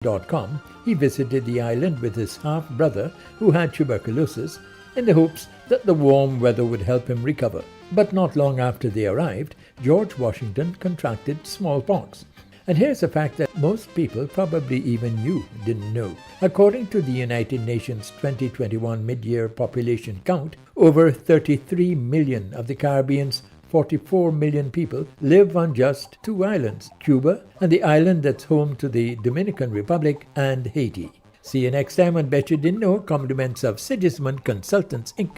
Com, he visited the island with his half-brother who had tuberculosis in the hopes that the warm weather would help him recover. But not long after they arrived, George Washington contracted smallpox. And here's a fact that most people, probably even you, didn't know. According to the United Nations 2021 mid-year population count, over 33 million of the Caribbean's 44 million people live on just two islands, Cuba and the island that's home to the Dominican Republic and Haiti. See you next time on Bet You Didn't Know. Compliments of Sigismund Consultants, Inc.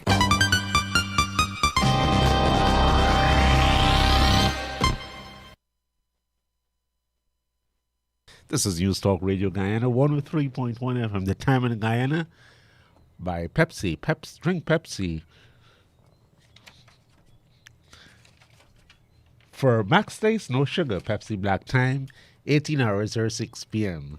This is News Talk Radio Guyana, 103.1 FM. The time in Guyana by Pepsi. Drink Pepsi. For max taste, no sugar, Pepsi Black Time, 18 hours or 6 p.m.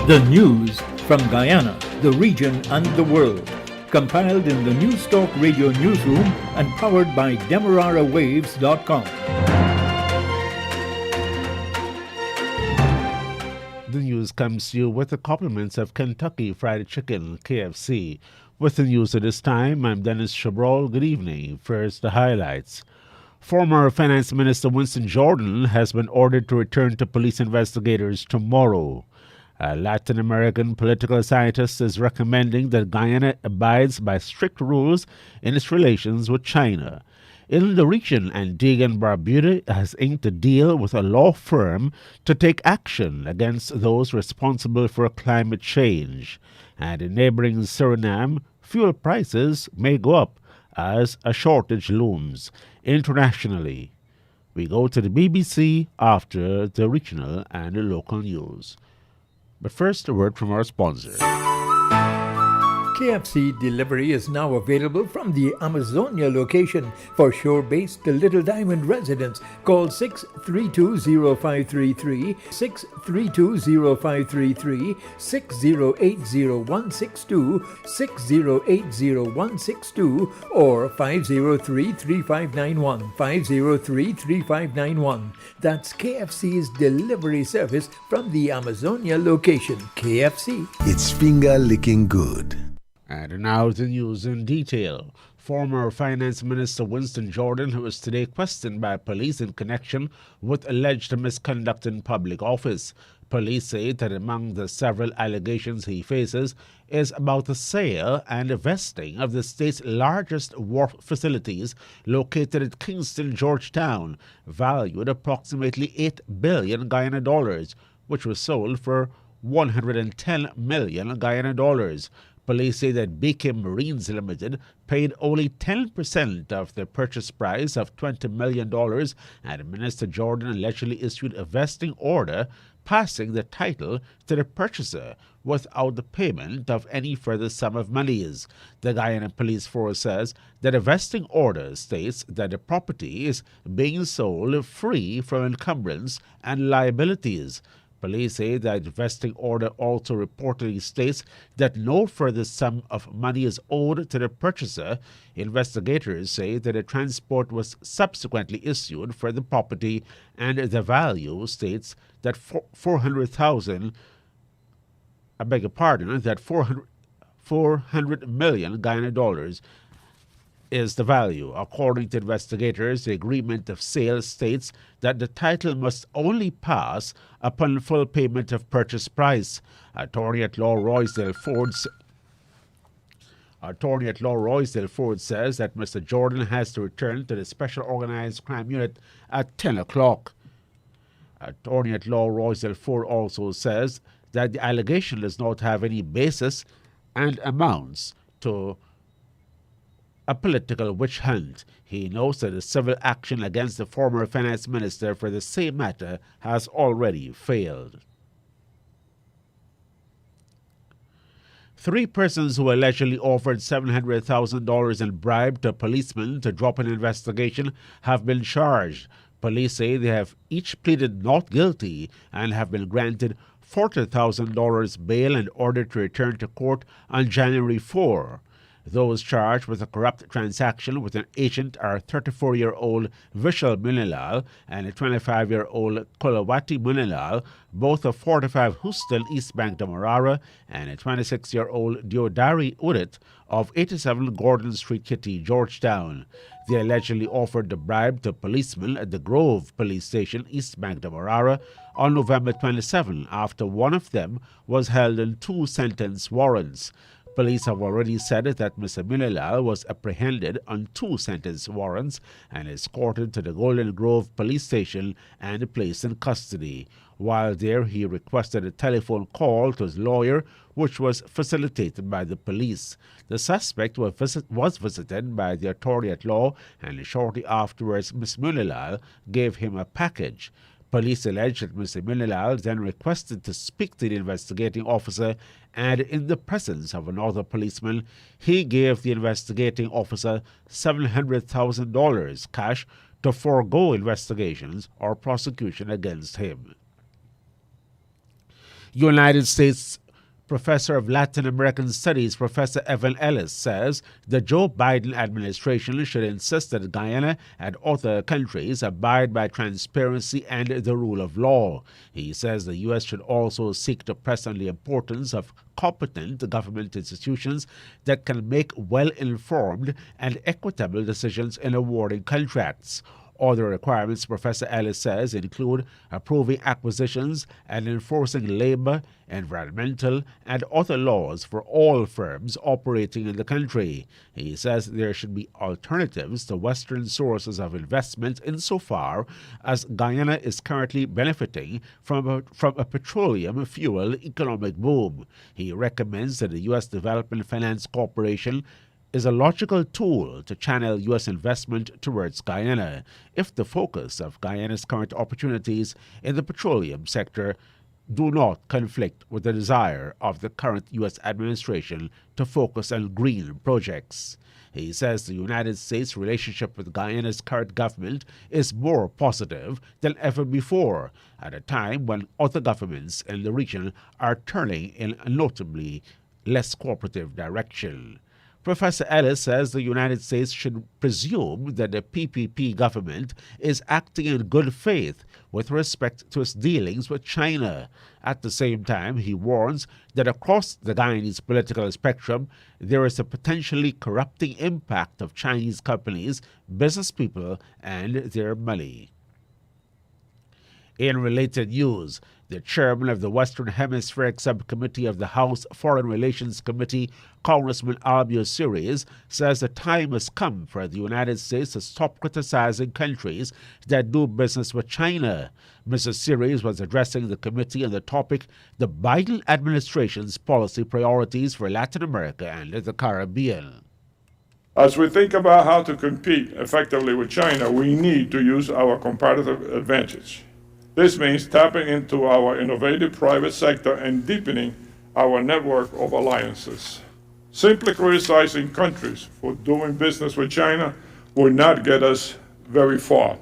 The news from Guyana, the region and the world. Compiled in the News Talk Radio newsroom and powered by DemeraraWaves.com. The news comes to you with the compliments of Kentucky Fried Chicken, KFC. With the news at this time, I'm Dennis Chabrol. Good evening. First, the highlights. Former Finance Minister Winston Jordan has been ordered to return to police investigators tomorrow. A Latin American political scientist is recommending that Guyana abides by strict rules in its relations with China. In the region, Antigua and Barbuda has inked a deal with a law firm to take action against those responsible for climate change. And in neighboring Suriname, fuel prices may go up as a shortage looms. Internationally, we go to the BBC after the regional and the local news. But first, a word from our sponsor. KFC delivery is now available from the Amazonia location. For shore-based Little Diamond residents, call 632-0533, 632-0533, 6080162, 6080162, or 503-3591, 503-3591. That's KFC's delivery service from the Amazonia location. KFC. It's finger-licking good. And now the news in detail. Former Finance Minister Winston Jordan, who is today questioned by police in connection with alleged misconduct in public office. Police say that among the several allegations he faces is about the sale and vesting of the state's largest wharf facilities located at Kingston, Georgetown, valued approximately 8 billion Guyana dollars, which was sold for 110 million Guyana dollars. Police say that BK Marines Limited paid only 10% of the purchase price of $20 million, and Minister Jordan allegedly issued a vesting order passing the title to the purchaser without the payment of any further sum of monies. The Guyana Police Force says that a vesting order states that the property is being sold free from encumbrance and liabilities. Police say that the vesting order also reportedly states that no further sum of money is owed to the purchaser. Investigators say that a transport was subsequently issued for the property, and the value states that 400 million Guyana dollars is the value. According to investigators, the agreement of sale states that the title must only pass upon full payment of purchase price. Attorney at law Roysdale Ford says that Mr. Jordan has to return to the Special Organized Crime Unit at 10 o'clock. Attorney at law Roysdale Ford also says that the allegation does not have any basis and amounts to a political witch hunt. He notes that a civil action against the former finance minister for the same matter has already failed. 3 persons who allegedly offered $700,000 in bribe to a policeman to drop an investigation have been charged. Police say they have each pleaded not guilty and have been granted $40,000 bail and ordered to return to court on January 4. Those charged with a corrupt transaction with an agent are 34-year-old Vishal Munilal and a 25-year-old Kulawati Munilal, both of 45 Houston, East Bank, Demerara, and a 26-year-old Diodari Udit of 87 Gordon Street, Kitty, Georgetown. They allegedly offered the bribe to policemen at the Grove Police Station, East Bank, Demerara, on November 27 after one of them was held on 2 sentence warrants. Police have already said that Mr. Munilal was apprehended on 2 sentence warrants and escorted to the Golden Grove Police Station and placed in custody. While there, he requested a telephone call to his lawyer, which was facilitated by the police. The suspect was visited by the attorney at law, and shortly afterwards, Ms. Munilal gave him a package. Police alleged that Mr. Munilal then requested to speak to the investigating officer, and in the presence of another policeman, he gave the investigating officer $700,000 cash to forego investigations or prosecution against him. United States Professor of Latin American Studies, Professor Evan Ellis, says the Joe Biden administration should insist that Guyana and other countries abide by transparency and the rule of law. He says the U.S. should also seek to press on the importance of competent government institutions that can make well-informed and equitable decisions in awarding contracts. Other requirements, Professor Ellis says, include approving acquisitions and enforcing labor, environmental, and other laws for all firms operating in the country. He says there should be alternatives to Western sources of investment insofar as Guyana is currently benefiting from a petroleum fuel economic boom. He recommends that the U.S. Development Finance Corporation is a logical tool to channel U.S. investment towards Guyana if the focus of Guyana's current opportunities in the petroleum sector do not conflict with the desire of the current U.S. administration to focus on green projects. He says the United States' relationship with Guyana's current government is more positive than ever before, at a time when other governments in the region are turning in a notably less cooperative direction. Professor Ellis says the United States should presume that the PPP government is acting in good faith with respect to its dealings with China. At the same time, he warns that across the Guyanese political spectrum, there is a potentially corrupting impact of Chinese companies, business people, and their money. In related news, the chairman of the Western Hemispheric Subcommittee of the House Foreign Relations Committee, Congressman Albio Series, says the time has come for the United States to stop criticizing countries that do business with China. Mr. Series was addressing the committee on the topic, the Biden administration's policy priorities for Latin America and the Caribbean. As we think about how to compete effectively with China, we need to use our competitive advantage. This means tapping into our innovative private sector and deepening our network of alliances. Simply criticizing countries for doing business with China will not get us very far.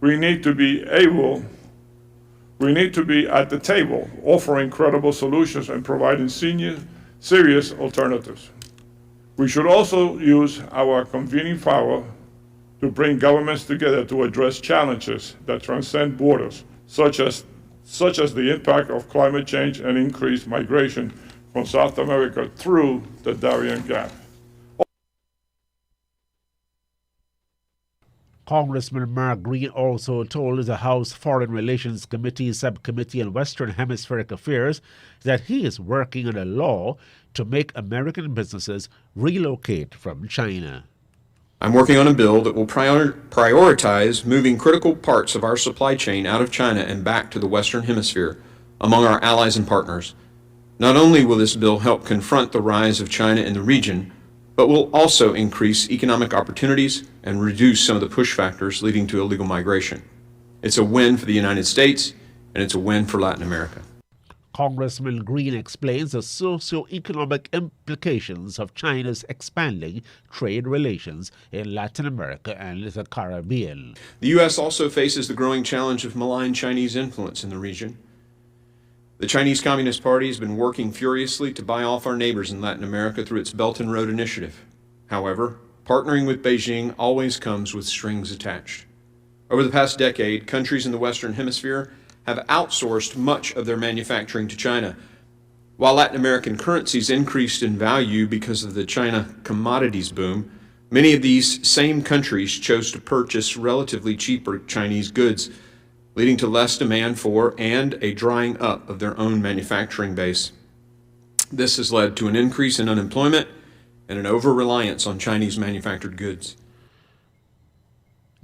We need to be at the table offering credible solutions and providing serious alternatives. We should also use our convening power to bring governments together to address challenges that transcend borders, such as the impact of climate change and increased migration from South America through the Darien Gap. Congressman Mark Green also told the House Foreign Relations Committee Subcommittee on Western Hemispheric Affairs that he is working on a law to make American businesses relocate from China. I'm working on a bill that will prioritize moving critical parts of our supply chain out of China and back to the Western Hemisphere among our allies and partners. Not only will this bill help confront the rise of China in the region, but will also increase economic opportunities and reduce some of the push factors leading to illegal migration. It's a win for the United States, and it's a win for Latin America. Congressman Green explains the socio-economic implications of China's expanding trade relations in Latin America and the Caribbean. The U.S. also faces the growing challenge of malign Chinese influence in the region. The Chinese Communist Party has been working furiously to buy off our neighbors in Latin America through its Belt and Road Initiative. However, partnering with Beijing always comes with strings attached. Over the past decade, countries in the Western Hemisphere have outsourced much of their manufacturing to China. While Latin American currencies increased in value because of the China commodities boom, many of these same countries chose to purchase relatively cheaper Chinese goods, leading to less demand for and a drying up of their own manufacturing base. This has led to an increase in unemployment and an over-reliance on Chinese manufactured goods.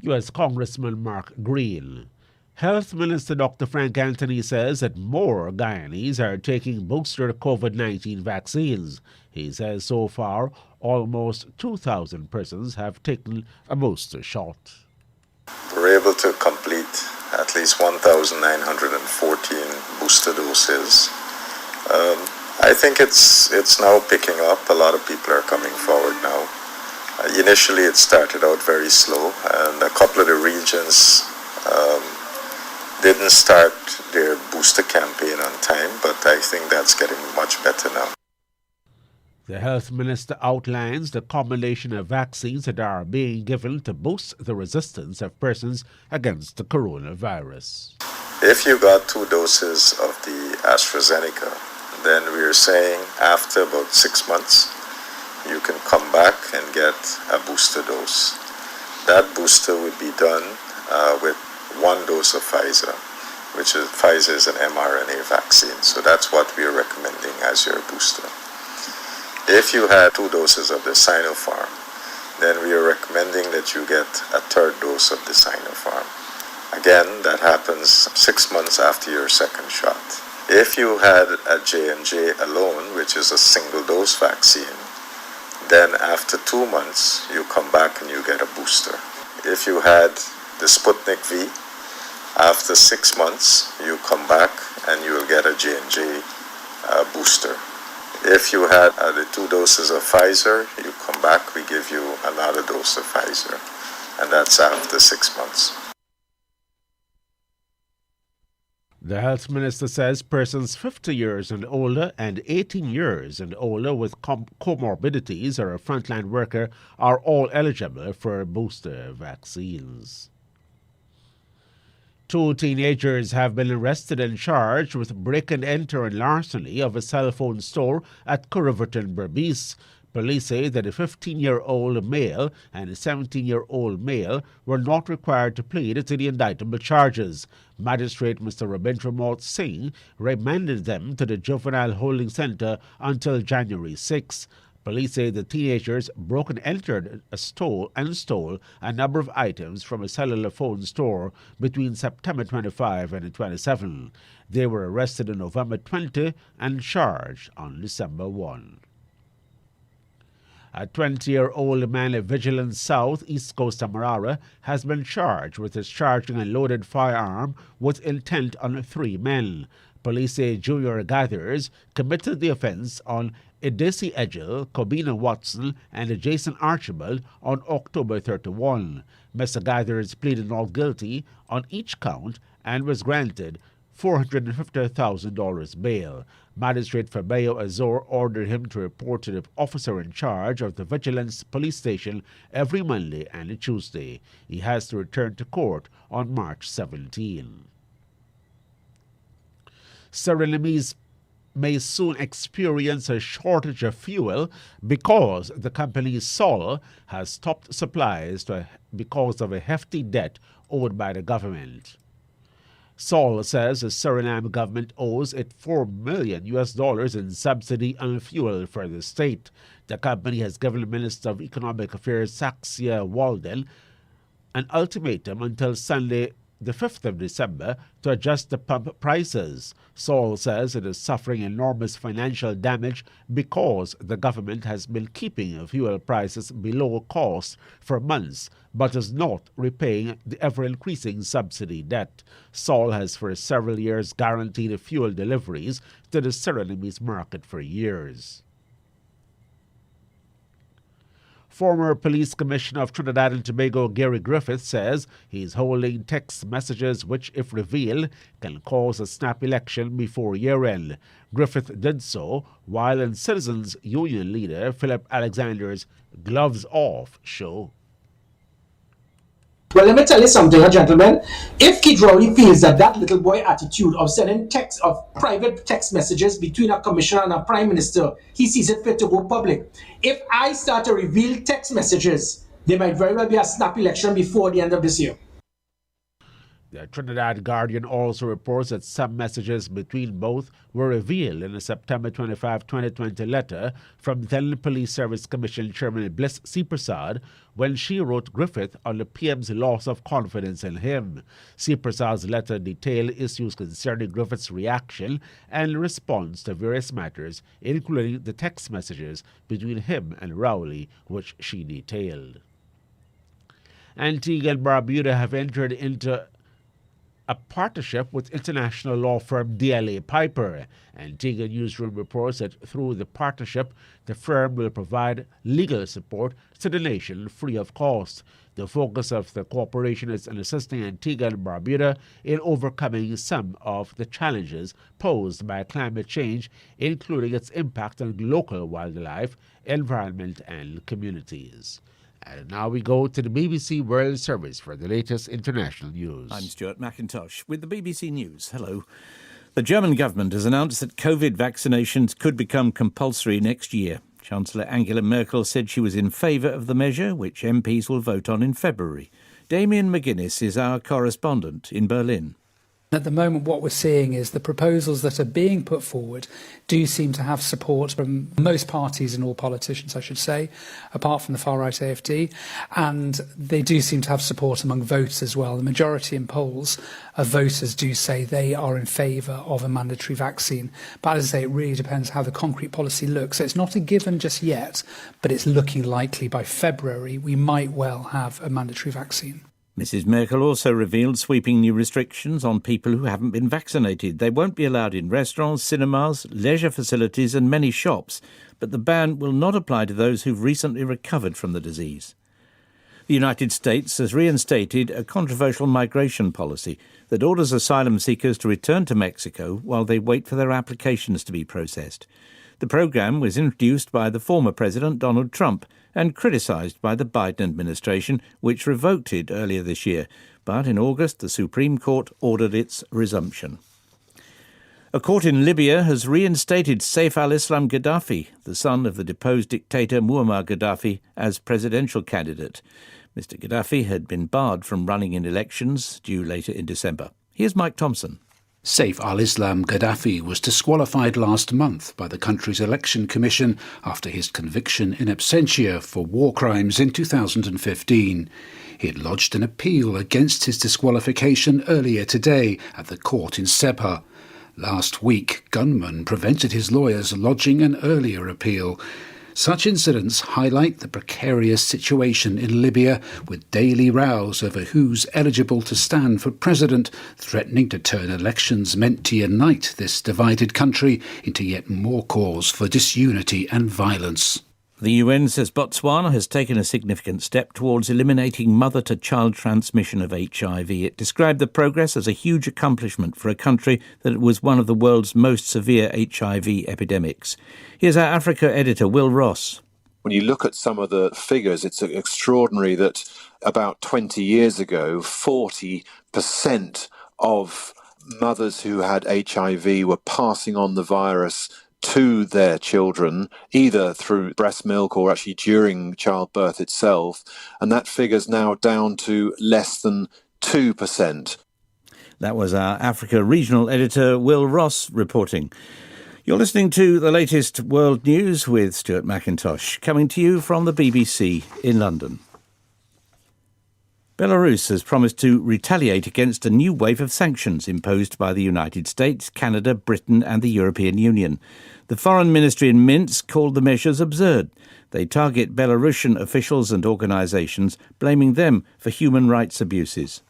U.S. Congressman Mark Green. Health Minister Dr. Frank Anthony says that more Guyanese are taking booster COVID-19 vaccines. He says so far, almost 2,000 persons have taken a booster shot. We're able to complete at least 1,914 booster doses. I think it's now picking up. A lot of people are coming forward now. Initially, it started out very slow, and a couple of the regions didn't start their booster campaign on time, but I think that's getting much better now. The health minister outlines the combination of vaccines that are being given to boost the resistance of persons against the coronavirus. If you got 2 doses of the AstraZeneca, then we're saying after about 6 months, you can come back and get a booster dose. That booster would be done with 1 dose of Pfizer, which is Pfizer is an mRNA vaccine. So that's what we're recommending as your booster. If you had 2 doses of the Sinopharm, then we are recommending that you get a 3rd dose of the Sinopharm. Again, that happens 6 months after your 2nd shot. If you had a J&J alone, which is a single dose vaccine, then after 2 months, you come back and you get a booster. If you had the Sputnik V, after 6 months, you come back and you will get a J&J booster. If you had the 2 doses of Pfizer, you come back, we give you another dose of Pfizer, and that's after 6 months. The health minister says persons 50 years and older and 18 years and older with comorbidities or a frontline worker are all eligible for booster vaccines. 2 teenagers have been arrested and charged with break and enter and larceny of a cell phone store at Curriverton, Berbice. Police say that a 15-year-old male and a 17-year-old male were not required to plead to the indictable charges. Magistrate Mr. Rabindranath Singh remanded them to the Juvenile Holding Center until January 6. Police say the teenagers broke and entered stole a number of items from a cellular phone store between September 25 and 27. They were arrested on November 20 and charged on December 1. A 20-year-old man of Vigilance South, East Coast Tamarara, has been charged with discharging a loaded firearm with intent on 3 men. Police say junior gatherers committed the offense on Edesi Edgel, Kobina Watson, and Jason Archibald on October 31. Mr. Gatherers pleaded not guilty on each count and was granted $450,000 bail. Magistrate Fabio Azor ordered him to report to the officer in charge of the Vigilance Police Station every Monday and Tuesday. He has to return to court on March 17. Surinamese may soon experience a shortage of fuel because the company Sol has stopped supplies because of a hefty debt owed by the government. Sol says the Suriname government owes it $4 million in subsidy on fuel for the state. The company has given the Minister of Economic Affairs, Saxia Walden, an ultimatum until Sunday, the 5th of December, to adjust the pump prices. Sol says it is suffering enormous financial damage because the government has been keeping fuel prices below cost for months, but is not repaying the ever-increasing subsidy debt. Sol has for several years guaranteed fuel deliveries to the Surinamese market for years. Former Police Commissioner of Trinidad and Tobago Gary Griffith says he's holding text messages which, if revealed, can cause a snap election before year-end. Griffith did so while in Citizens Union leader Philip Alexander's Gloves Off show. Well, let me tell you something, gentlemen. If Kid Rowley feels that little boy attitude of sending private text messages between a commissioner and a prime minister, he sees it fit to go public. If I start to reveal text messages, there might very well be a snap election before the end of this year. The Trinidad Guardian also reports that some messages between both were revealed in a September 25, 2020 letter from then Police Service Commission Chairman Bliss C. Prasad when she wrote Griffith on the PM's loss of confidence in him. C. Prasad's letter detailed issues concerning Griffith's reaction and response to various matters, including the text messages between him and Rowley, which she detailed. Antigua and Barbuda have entered into a partnership with international law firm DLA Piper. Antigua Newsroom reports that through the partnership, the firm will provide legal support to the nation free of cost. The focus of the cooperation is in assisting Antigua and Barbuda in overcoming some of the challenges posed by climate change, including its impact on local wildlife, environment, and communities. And now we go to the BBC World Service for the latest international news. I'm Stuart McIntosh with the BBC News. Hello. The German government has announced that COVID vaccinations could become compulsory next year. Chancellor Angela Merkel said she was in favour of the measure, which MPs will vote on in February. Damien McGuinness is our correspondent in Berlin. At the moment, what we're seeing is the proposals that are being put forward do seem to have support from most parties and all politicians, I should say, apart from the far-right AfD, and they do seem to have support among voters as well. The majority in polls of voters do say they are in favour of a mandatory vaccine. But as I say, it really depends how the concrete policy looks. So it's not a given just yet, but it's looking likely by February we might well have a mandatory vaccine. Mrs Merkel also revealed sweeping new restrictions on people who haven't been vaccinated. They won't be allowed in restaurants, cinemas, leisure facilities and many shops, but the ban will not apply to those who've recently recovered from the disease. The United States has reinstated a controversial migration policy that orders asylum seekers to return to Mexico while they wait for their applications to be processed. The programme was introduced by the former President Donald Trump and criticised by the Biden administration, which revoked it earlier this year. But in August, the Supreme Court ordered its resumption. A court in Libya has reinstated Saif al-Islam Gaddafi, the son of the deposed dictator Muammar Gaddafi, as presidential candidate. Mr Gaddafi had been barred from running in elections due later in December. Here's Mike Thompson. Saif al-Islam Gaddafi was disqualified last month by the country's election commission after his conviction in absentia for war crimes in 2015. He had lodged an appeal against his disqualification earlier today at the court in Sebha. Last week, gunmen prevented his lawyers lodging an earlier appeal. Such incidents highlight the precarious situation in Libya, with daily rows over who's eligible to stand for president, threatening to turn elections meant to unite this divided country into yet more cause for disunity and violence. The UN says Botswana has taken a significant step towards eliminating mother-to-child transmission of HIV. It described the progress as a huge accomplishment for a country that was one of the world's most severe HIV epidemics. Here's our Africa editor, Will Ross. When you look at some of the figures, it's extraordinary that about 20 years ago, 40% of mothers who had HIV were passing on the virus to their children, either through breast milk or actually during childbirth itself, and that figure's now down to less than 2%. That was our Africa regional editor, Will Ross, reporting. You're listening to the latest world news with Stuart McIntosh, coming to you from the BBC in London. Belarus has promised to retaliate against a new wave of sanctions imposed by the United States, Canada, Britain and the European Union. The Foreign Ministry in Minsk called the measures absurd. They target Belarusian officials and organisations, blaming them for human rights abuses.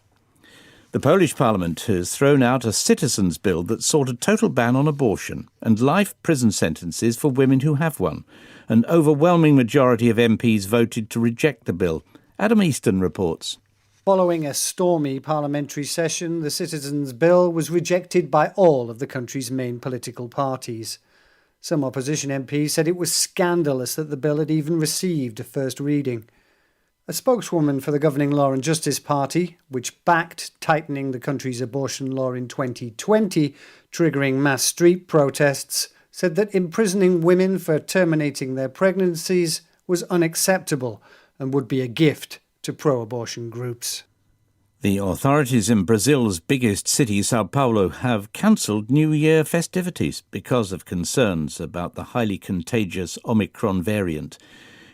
The Polish Parliament has thrown out a citizens' bill that sought a total ban on abortion and life prison sentences for women who have one. An overwhelming majority of MPs voted to reject the bill. Adam Easton reports. Following a stormy parliamentary session, the citizens' bill was rejected by all of the country's main political parties. Some opposition MPs said it was scandalous that the bill had even received a first reading. A spokeswoman for the governing Law and Justice Party, which backed tightening the country's abortion law in 2020, triggering mass street protests, said that imprisoning women for terminating their pregnancies was unacceptable and would be a gift to pro-abortion groups. The authorities in Brazil's biggest city, Sao Paulo, have cancelled New Year festivities because of concerns about the highly contagious Omicron variant.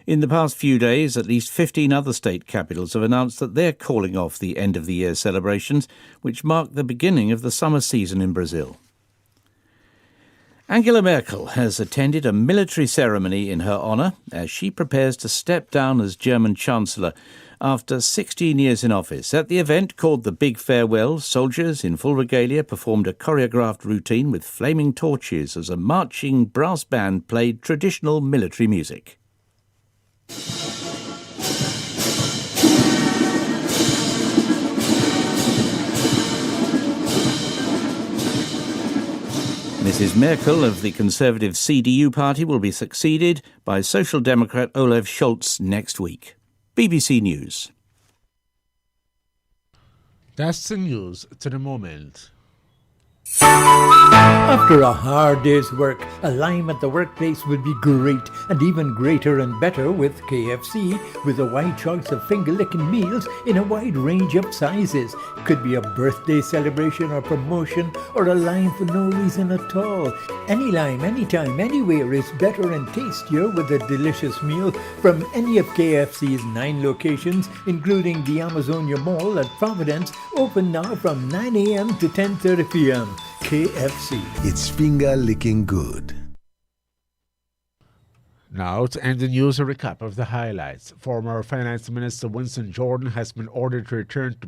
In the past few days, at least 15 other state capitals have announced that they're calling off the end-of-the-year celebrations, which mark the beginning of the summer season in Brazil. Angela Merkel has attended a military ceremony in her honour as she prepares to step down as German Chancellor after 16 years in office. At the event called the Big Farewell, soldiers in full regalia performed a choreographed routine with flaming torches as a marching brass band played traditional military music. Mrs. Merkel of the Conservative CDU party will be succeeded by Social Democrat Olaf Scholz next week. BBC News. That's the news to the moment. After a hard day's work, a lime at the workplace will be great, and even greater and better with KFC, with a wide choice of finger-licking meals in a wide range of sizes. Could be a birthday celebration or promotion, or a lime for no reason at all. Any lime, anytime, anywhere is better and tastier with a delicious meal from any of KFC's 9 locations, including the Amazonia Mall at Providence, open now from 9 a.m. to 10:30 p.m. KFC. It's finger licking good. Now, to end the news, a recap of the highlights. Former Finance Minister Winston Jordan has been ordered to return to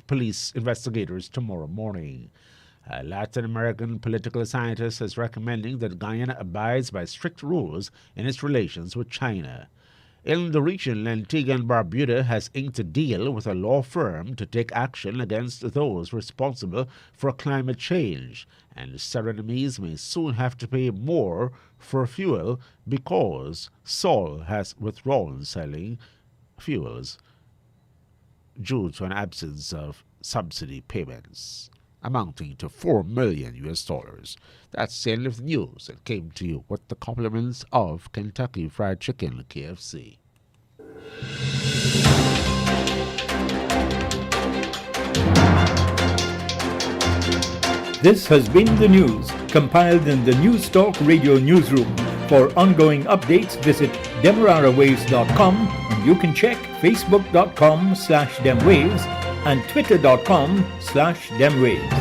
police investigators tomorrow morning. A Latin American political scientist is recommending that Guyana abides by strict rules in its relations with China. In the region, Antigua and Barbuda has inked a deal with a law firm to take action against those responsible for climate change, and Surinamese may soon have to pay more for fuel because Sol has withdrawn selling fuels due to an absence of subsidy payments, amounting to $4 million. That's the end of the news that came to you with the compliments of Kentucky Fried Chicken, KFC. This has been the news, compiled in the News Talk Radio Newsroom. For ongoing updates, visit demerarawaves.com, and you can check facebook.com/demwaves and twitter.com/demwaves.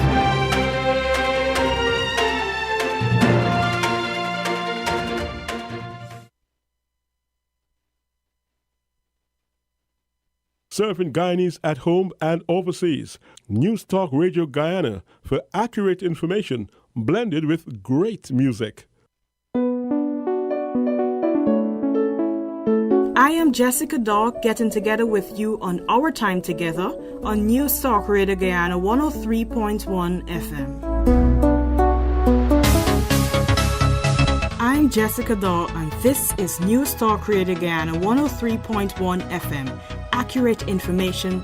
Serving Guyanese at home and overseas. News Talk Radio Guyana for accurate information blended with great music. I am Jessica Dawg, getting together with you on Our Time Together on News Talk Radio Guyana 103.1 FM. I'm Jessica Dawg, and this is News Talk Radio Guyana 103.1 FM. Accurate information